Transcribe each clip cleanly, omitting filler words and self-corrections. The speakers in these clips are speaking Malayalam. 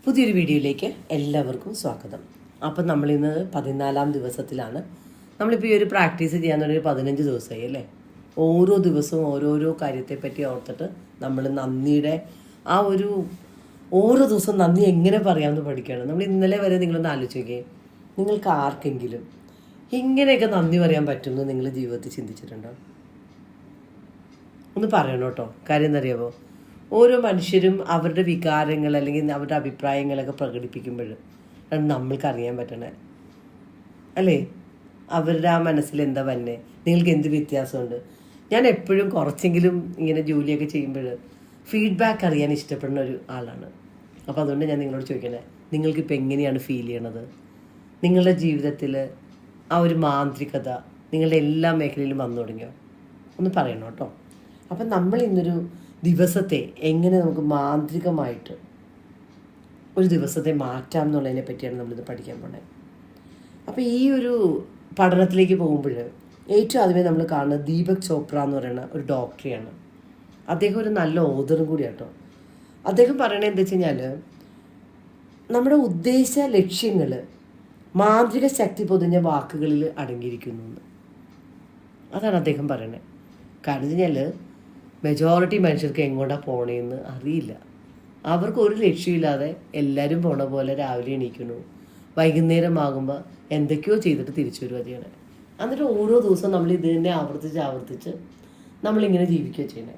പുതിയൊരു വീഡിയോയിലേക്ക് എല്ലാവർക്കും സ്വാഗതം. അപ്പം നമ്മളിന്ന് 14-ാം ദിവസത്തിലാണ്. നമ്മളിപ്പോൾ ഈ ഒരു പ്രാക്ടീസ് ചെയ്യാൻ തുടങ്ങി 15 ദിവസമായി അല്ലേ. ഓരോ ദിവസവും ഓരോരോ കാര്യത്തെപ്പറ്റി ഓർത്തിട്ട് നമ്മൾ നന്ദിയുടെ ഓരോ ദിവസവും നന്ദി എങ്ങനെ പറയാമെന്ന് പഠിക്കുകയാണ്. നമ്മൾ ഇന്നലെ വരെ നിങ്ങളൊന്ന് ആലോചിക്കേ, നിങ്ങൾക്ക് ആർക്കെങ്കിലും ഇങ്ങനെയൊക്കെ നന്ദി പറയാൻ പറ്റുമെന്ന് നിങ്ങൾ ജീവിതത്തിൽ ചിന്തിച്ചിട്ടുണ്ടോ? ഒന്ന് പറയണം കേട്ടോ. കാര്യം എന്നറിയാമോ, ഓരോ മനുഷ്യരും അവരുടെ വികാരങ്ങൾ അല്ലെങ്കിൽ അവരുടെ അഭിപ്രായങ്ങളൊക്കെ പ്രകടിപ്പിക്കുമ്പോൾ നമ്മൾക്ക് അറിയാൻ പറ്റണേ അല്ലേ, അവരുടെ ആ മനസ്സിൽ എന്താ വന്നെ, നിങ്ങൾക്ക് എന്ത് വ്യത്യാസമുണ്ട്. ഞാൻ എപ്പോഴും കുറച്ചെങ്കിലും ഇങ്ങനെ ജോലിയൊക്കെ ചെയ്യുമ്പോൾ ഫീഡ്ബാക്ക് അറിയാൻ ഇഷ്ടപ്പെടുന്ന ഒരു ആളാണ്. അപ്പോൾ അതുകൊണ്ട് ഞാൻ നിങ്ങളോട് ചോദിക്കണേ, നിങ്ങൾക്കിപ്പോൾ എങ്ങനെയാണ് ഫീൽ ചെയ്യണത്? നിങ്ങളുടെ ജീവിതത്തിൽ ആ ഒരു മാന്ത്രികത നിങ്ങളുടെ എല്ലാ മേഖലയിലും വന്നു തുടങ്ങിയോ? ഒന്ന് പറയണം കേട്ടോ. അപ്പം നമ്മൾ ഇന്നൊരു ദിവസത്തെ എങ്ങനെ നമുക്ക് മാന്ത്രികമായിട്ട് ഒരു ദിവസത്തെ മാറ്റാം എന്നുള്ളതിനെ പറ്റിയാണ് നമ്മളിത് പഠിക്കാൻ പോകുന്നത്. അപ്പോൾ ഈ ഒരു പഠനത്തിലേക്ക് പോകുമ്പോൾ ഏറ്റവും ആദ്യമേ നമ്മൾ കാണുന്നത് ദീപക് ചോപ്ര എന്ന് പറയുന്ന ഒരു ഡോക്ടറെയാണ്. അദ്ദേഹം ഒരു നല്ല ഓതറും കൂടിയാണ് കേട്ടോ. അദ്ദേഹം പറയണത് എന്താ വെച്ച് കഴിഞ്ഞാൽ, നമ്മുടെ ഉദ്ദേശ ലക്ഷ്യങ്ങൾ മാന്ത്രിക ശക്തി പൊതിഞ്ഞ വാക്കുകളിൽ അടങ്ങിയിരിക്കുന്നു എന്ന്. അതാണ് അദ്ദേഹം പറയണത്. കാരണം വെച്ച് കഴിഞ്ഞാൽ മെജോറിറ്റി മനുഷ്യർക്ക് എങ്ങോട്ടാണ് പോണേന്ന് അറിയില്ല. അവർക്ക് ഒരു ലക്ഷ്യമില്ലാതെ എല്ലാവരും പോണ പോലെ രാവിലെ എണീക്കുന്നു, വൈകുന്നേരം ആകുമ്പോൾ എന്തൊക്കെയോ ചെയ്തിട്ട് തിരിച്ചു വരിക ചെയ്യണേ. എന്നിട്ട് ഓരോ ദിവസവും നമ്മൾ ഇത് തന്നെ ആവർത്തിച്ച് നമ്മളിങ്ങനെ ജീവിക്കുക ചെയ്യണേ.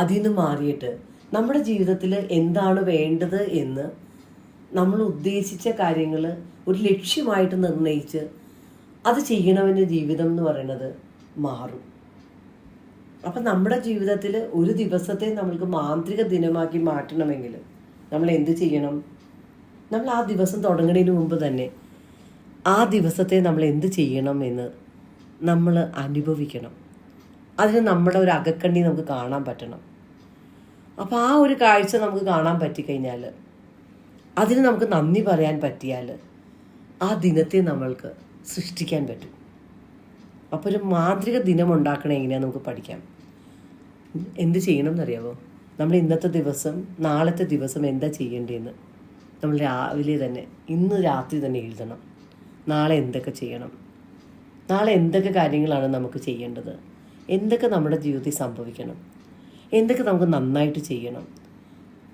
അതിൽ നിന്ന് മാറിയിട്ട് നമ്മുടെ ജീവിതത്തിൽ എന്താണ് വേണ്ടത് എന്ന് നമ്മൾ ഉദ്ദേശിച്ച കാര്യങ്ങൾ ഒരു ലക്ഷ്യമായിട്ട് നിർണയിച്ച് അത് ചെയ്യണവൻ്റെ ജീവിതം എന്ന് പറയുന്നത് മാറും. അപ്പം നമ്മുടെ ജീവിതത്തിൽ ഒരു ദിവസത്തെ നമ്മൾക്ക് മാന്ത്രിക ദിനമാക്കി മാറ്റണമെങ്കിൽ നമ്മൾ എന്ത് ചെയ്യണം? നമ്മൾ ആ ദിവസം തുടങ്ങുന്നതിന് മുമ്പ് തന്നെ ആ ദിവസത്തെ നമ്മൾ എന്ത് ചെയ്യണം എന്ന് നമ്മൾ അനുഭവിക്കണം. അതിന് നമ്മുടെ ഒരു അകക്കണ്ണി നമുക്ക് കാണാൻ പറ്റണം. അപ്പോൾ ആ ഒരു കാഴ്ച നമുക്ക് കാണാൻ പറ്റിക്കഴിഞ്ഞാൽ, അതിന് നമുക്ക് നന്ദി പറയാൻ പറ്റിയാൽ ആ ദിനത്തെ നമ്മൾക്ക് സൃഷ്ടിക്കാൻ പറ്റും. അപ്പോൾ ഒരു മാന്ത്രിക ദിനം ഉണ്ടാക്കണേ എങ്ങനെയാണെന്ന് നമുക്ക് പഠിക്കാം. എന്ത് ചെയ്യണം എന്നറിയാമോ? നമ്മൾ ഇന്നത്തെ ദിവസം നാളത്തെ ദിവസം എന്താ ചെയ്യേണ്ടതെന്ന് നമ്മൾ രാവിലെ തന്നെ ഇന്ന് രാത്രി തന്നെ എഴുതണം. നാളെ എന്തൊക്കെ ചെയ്യണം, നാളെ എന്തൊക്കെ കാര്യങ്ങളാണ് നമുക്ക് ചെയ്യേണ്ടത്, എന്തൊക്കെ നമ്മുടെ ജീവിതത്തിൽ സംഭവിക്കണം, എന്തൊക്കെ നമുക്ക് നന്നായിട്ട് ചെയ്യണം.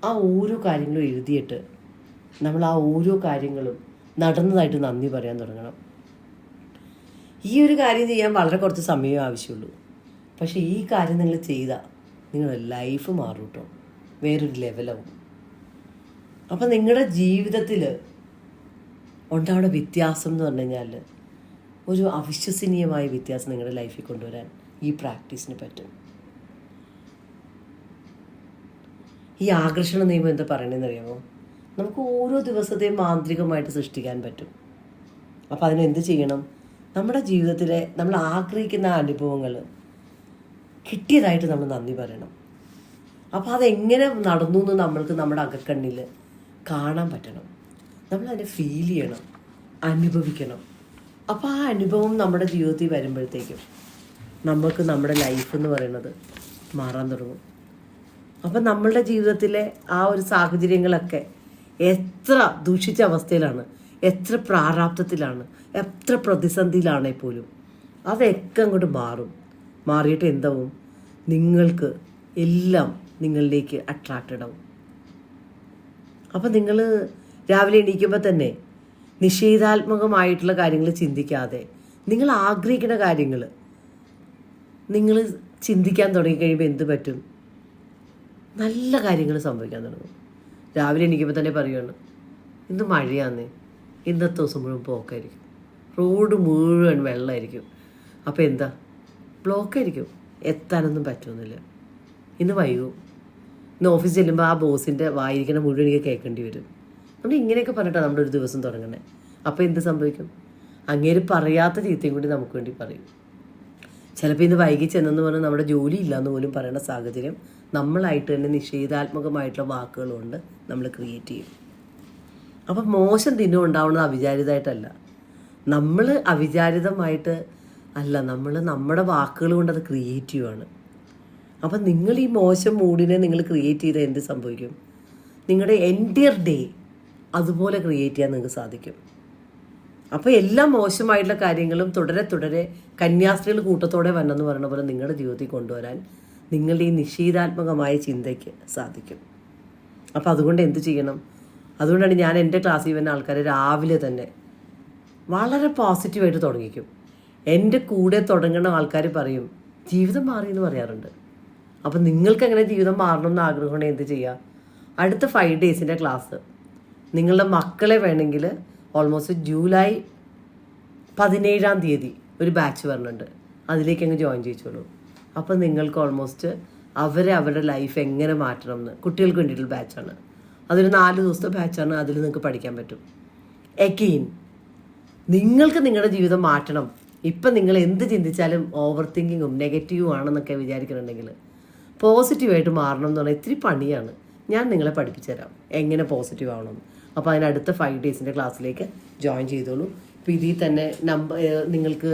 ആ ഓരോ കാര്യങ്ങളും എഴുതിയിട്ട് നമ്മൾ ആ ഓരോ കാര്യങ്ങളും നടന്നതായിട്ട് നന്ദി പറയാൻ തുടങ്ങണം. ഈ ഒരു കാര്യം ചെയ്യാൻ വളരെ കുറച്ച് സമയമേ ആവശ്യമുള്ളൂ. പക്ഷേ ഈ കാര്യം നിങ്ങൾ ചെയ്താൽ നിങ്ങളുടെ ലൈഫ് മാറും കേട്ടോ, വേറൊരു ലെവലാവും. അപ്പം നിങ്ങളുടെ ജീവിതത്തിൽ ഉണ്ടാവുന്ന വ്യത്യാസം എന്ന് പറഞ്ഞു കഴിഞ്ഞാൽ ഒരു അവിശ്വസനീയമായ വ്യത്യാസം നിങ്ങളുടെ ലൈഫിൽ കൊണ്ടുവരാൻ ഈ പ്രാക്ടീസിന് പറ്റും. ഈ ആകർഷണ നിയമം എന്താ പറയണതെന്ന് അറിയാമോ? നമുക്ക് ഓരോ ദിവസത്തെയും മാന്ത്രികമായിട്ട് സൃഷ്ടിക്കാൻ പറ്റും. അപ്പം അതിനെന്ത് ചെയ്യണം? നമ്മുടെ ജീവിതത്തിലെ നമ്മൾ ആഗ്രഹിക്കുന്ന അനുഭവങ്ങൾ കിട്ടിയതായിട്ട് നമ്മൾ നന്ദി പറയണം. അപ്പോൾ അതെങ്ങനെ നടന്നു എന്ന് നമ്മൾക്ക് നമ്മുടെ അകക്കണ്ണിൽ കാണാൻ പറ്റണം. നമ്മളതിനെ ഫീൽ ചെയ്യണം, അനുഭവിക്കണം. അപ്പോൾ ആ അനുഭവം നമ്മുടെ ജീവിതത്തിൽ വരുമ്പോഴത്തേക്കും നമുക്ക് നമ്മുടെ ലൈഫ് എന്ന് പറയുന്നത് മാറാൻ തുടങ്ങും. അപ്പം നമ്മളുടെ ജീവിതത്തിലെ ആ ഒരു സാഹചര്യങ്ങളൊക്കെ എത്ര ദൂഷിച്ച അവസ്ഥയിലാണ്, എത്ര പ്രാരാബ്ധത്തിലാണ്, എത്ര പ്രതിസന്ധിയിലാണെ പോലും അതൊക്കെ അങ്ങോട്ട് മാറിയിട്ട് എന്താവും? നിങ്ങൾക്ക് എല്ലാം നിങ്ങളിലേക്ക് അട്രാക്റ്റഡ് ആവും. അപ്പം നിങ്ങൾ രാവിലെ എണീക്കുമ്പോൾ തന്നെ നിഷേധാത്മകമായിട്ടുള്ള കാര്യങ്ങൾ ചിന്തിക്കാതെ നിങ്ങൾ ആഗ്രഹിക്കുന്ന കാര്യങ്ങൾ നിങ്ങൾ ചിന്തിക്കാൻ തുടങ്ങിക്കഴിയുമ്പോൾ എന്ത് പറ്റും? നല്ല കാര്യങ്ങൾ സംഭവിക്കാൻ തുടങ്ങും. രാവിലെ എണീക്കുമ്പോൾ തന്നെ പറയുകയാണ്, ഇന്ന് മഴയാന്നേ, ഇന്നത്തെ ദിവസം മുഴുവൻ പോക്കായിരിക്കും, റോഡ് മുഴുവൻ വെള്ളമായിരിക്കും. അപ്പോൾ എന്താ? ബ്ലോക്കായിരിക്കും, എത്താനൊന്നും പറ്റുമെന്നില്ല, ഇന്ന് വൈകും, ഇന്ന് ഓഫീസിൽ ചെല്ലുമ്പോൾ ആ ബോസിൻ്റെ വായിരിക്കണ മുഴുവൻ എനിക്ക് കേൾക്കേണ്ടി വരും. നമ്മൾ ഇങ്ങനെയൊക്കെ പറഞ്ഞിട്ടാണ് നമ്മുടെ ഒരു ദിവസം തുടങ്ങണേ. അപ്പോൾ എന്ത് സംഭവിക്കും? അങ്ങേര് പറയാത്ത ചീത്തയും കൂടി നമുക്ക് വേണ്ടി പറയും. ചിലപ്പോൾ ഇന്ന് വൈകി ചെന്നെന്ന് പറഞ്ഞാൽ നമ്മുടെ ജോലി ഇല്ലയെന്ന് പോലും പറയുന്ന സാഹചര്യം നമ്മളായിട്ട് തന്നെ നിഷേധാത്മകമായിട്ടുള്ള വാക്കുകൾ കൊണ്ട് നമ്മൾ ക്രിയേറ്റ് ചെയ്യും. അപ്പം മോശം ദിനം ഉണ്ടാവുന്നത് അവിചാരിതമായിട്ടല്ല, നമ്മൾ അവിചാരിതമായിട്ട് അല്ല, നമ്മൾ നമ്മുടെ വാക്കുകൾ കൊണ്ട് അത് ക്രിയേറ്റീവാണ്. അപ്പം നിങ്ങൾ ഈ മോശം മൂഡിനെ നിങ്ങൾ ക്രിയേറ്റ് ചെയ്താൽ എന്ത് സംഭവിക്കും? നിങ്ങളുടെ എൻറ്റയർ ഡേ അതുപോലെ ക്രിയേറ്റ് ചെയ്യാൻ നിങ്ങൾക്ക് സാധിക്കും. അപ്പോൾ എല്ലാ മോശമായിട്ടുള്ള കാര്യങ്ങളും തുടരെ തുടരെ കന്യാസ്ത്രീകൾ കൂട്ടത്തോടെ വന്നെന്ന് പറയുന്ന പോലെ നിങ്ങളുടെ ജീവിതത്തിൽ കൊണ്ടുവരാൻ നിങ്ങളുടെ ഈ നിഷേധാത്മകമായ ചിന്തയ്ക്ക് സാധിക്കും. അപ്പോൾ അതുകൊണ്ട് എന്ത് ചെയ്യണം? അതുകൊണ്ടാണ് ഞാൻ എൻ്റെ ക്ലാസ്സിൽ വരുന്ന ആൾക്കാരെ രാവിലെ തന്നെ വളരെ പോസിറ്റീവായിട്ട് തുടങ്ങിക്കും. എൻ്റെ കൂടെ തുടങ്ങുന്ന ആൾക്കാർ പറയും ജീവിതം മാറിയെന്ന് പറയാറുണ്ട്. അപ്പം നിങ്ങൾക്ക് എങ്ങനെ ജീവിതം മാറണം എന്ന് ആഗ്രഹമുണ്ടെങ്കിൽ എന്ത് ചെയ്യുക? അടുത്ത 5 ഡേയ്സിൻ്റെ ക്ലാസ് നിങ്ങളുടെ മക്കളെ വേണമെങ്കിൽ ഓൾമോസ്റ്റ് ജൂലൈ 17-ാം തീയതി ഒരു ബാച്ച് വരുന്നുണ്ട്, അതിലേക്ക് അങ്ങ് ജോയിൻ ചെയ്യിച്ചോളൂ. അപ്പം നിങ്ങൾക്ക് ഓൾമോസ്റ്റ് അവരുടെ ലൈഫ് എങ്ങനെ മാറ്റണം എന്ന് കുട്ടികൾക്ക് വേണ്ടിയിട്ടുള്ള ബാച്ചാണ്. അതൊരു 4 ദിവസത്തെ ബാച്ചാണ്. അതിൽ നിങ്ങൾക്ക് പഠിക്കാൻ പറ്റും. എഗെയിൻ നിങ്ങൾക്ക് നിങ്ങളുടെ ജീവിതം മാറ്റണം. ഇപ്പം നിങ്ങൾ എന്ത് ചിന്തിച്ചാലും ഓവർ തിങ്കിങ്ങും നെഗറ്റീവും ആണെന്നൊക്കെ വിചാരിക്കുന്നുണ്ടെങ്കിൽ പോസിറ്റീവായിട്ട് മാറണം എന്ന് പറഞ്ഞാൽ ഇത്തിരി പണിയാണ്. ഞാൻ നിങ്ങളെ പഠിപ്പിച്ചു തരാം എങ്ങനെ പോസിറ്റീവ് ആവണം. അപ്പോൾ അതിനടുത്ത 5 ഡേയ്സിൻ്റെ ക്ലാസ്സിലേക്ക് ജോയിൻ ചെയ്തോളൂ. ഇപ്പോൾ ഇതിൽ തന്നെ നിങ്ങൾക്ക്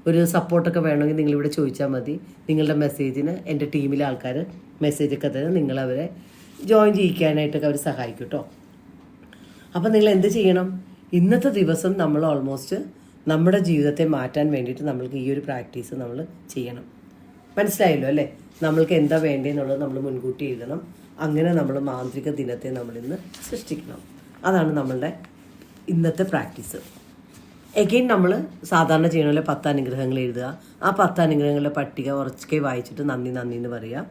ഒരു സപ്പോർട്ടൊക്കെ വേണമെങ്കിൽ നിങ്ങളിവിടെ ചോദിച്ചാൽ മതി. നിങ്ങളുടെ മെസ്സേജിന് എൻ്റെ ടീമിലെ ആൾക്കാർ മെസ്സേജൊക്കെ തരും. നിങ്ങളവരെ ജോയിൻ ചെയ്യിക്കാനായിട്ടൊക്കെ അവർ സഹായിക്കും കേട്ടോ. അപ്പോൾ നിങ്ങൾ എന്ത് ചെയ്യണം? ഇന്നത്തെ ദിവസം നമ്മൾ ഓൾമോസ്റ്റ് നമ്മുടെ ജീവിതത്തെ മാറ്റാൻ വേണ്ടിയിട്ട് നമ്മൾക്ക് ഈ ഒരു പ്രാക്ടീസ് നമ്മൾ ചെയ്യണം. മനസ്സിലായല്ലോ അല്ലേ? നമ്മൾക്ക് എന്താ വേണ്ടതെന്നുള്ളത് നമ്മൾ മുൻകൂട്ടി എഴുതണം. അങ്ങനെ നമ്മൾ മാന്ത്രിക ദിനത്തെ നമ്മളിന്ന് സൃഷ്ടിക്കണം. അതാണ് നമ്മളുടെ ഇന്നത്തെ പ്രാക്ടീസ്. എഗെയിൻ നമ്മൾ സാധാരണ ചെയ്യണമല്ലോ 10 അനുഗ്രഹങ്ങൾ എഴുതുക. ആ 10 അനുഗ്രഹങ്ങളുടെ പട്ടിക ഉറക്കെ വായിച്ചിട്ട് നന്ദി എന്ന് പറയുക.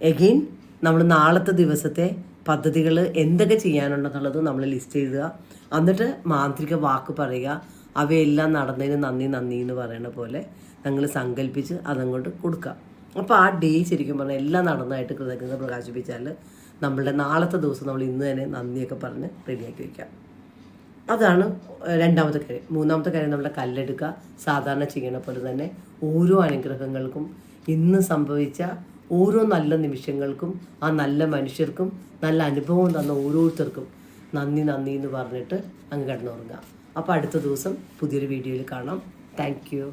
എഗെയിൻ നമ്മൾ നാളത്തെ ദിവസത്തെ പദ്ധതികൾ എന്തൊക്കെ ചെയ്യാനുണ്ടെന്നുള്ളത് നമ്മൾ ലിസ്റ്റ് എഴുതുക. എന്നിട്ട് മാന്ത്രിക വാക്ക് പറയുക. അവയെല്ലാം നടന്നതിന് നന്ദി എന്ന് പറയുന്ന പോലെ ഞങ്ങൾ സങ്കല്പിച്ച് അതങ്ങോട്ട് കൊടുക്കുക. അപ്പോൾ ആ ഡേ ശരിക്കും പറഞ്ഞാൽ എല്ലാം നടന്നതായിട്ട് കൃതജ്ഞത പ്രകാശിപ്പിച്ചാൽ നമ്മളുടെ നാളത്തെ ദിവസം നമ്മൾ ഇന്ന് തന്നെ നന്ദിയൊക്കെ പറഞ്ഞ് റെഡിയാക്കി വയ്ക്കാം. അതാണ് 2ാമത്തെ കാര്യം. 3ാമത്തെ കാര്യം നമ്മുടെ കല്ലെടുക്കുക. സാധാരണ ചെയ്യണ പോലെ തന്നെ ഓരോ അനുഗ്രഹങ്ങൾക്കും ഇന്ന് സംഭവിച്ച ഓരോ നല്ല നിമിഷങ്ങൾക്കും ആ നല്ല മനുഷ്യർക്കും നല്ല അനുഭവം തന്ന ഓരോരുത്തർക്കും നന്ദി എന്ന് പറഞ്ഞിട്ട് അങ്ങ് കിടന്നുറങ്ങുക. അപ്പോൾ അടുത്ത ദിവസം പുതിയൊരു വീഡിയോയിൽ കാണാം. Thank you.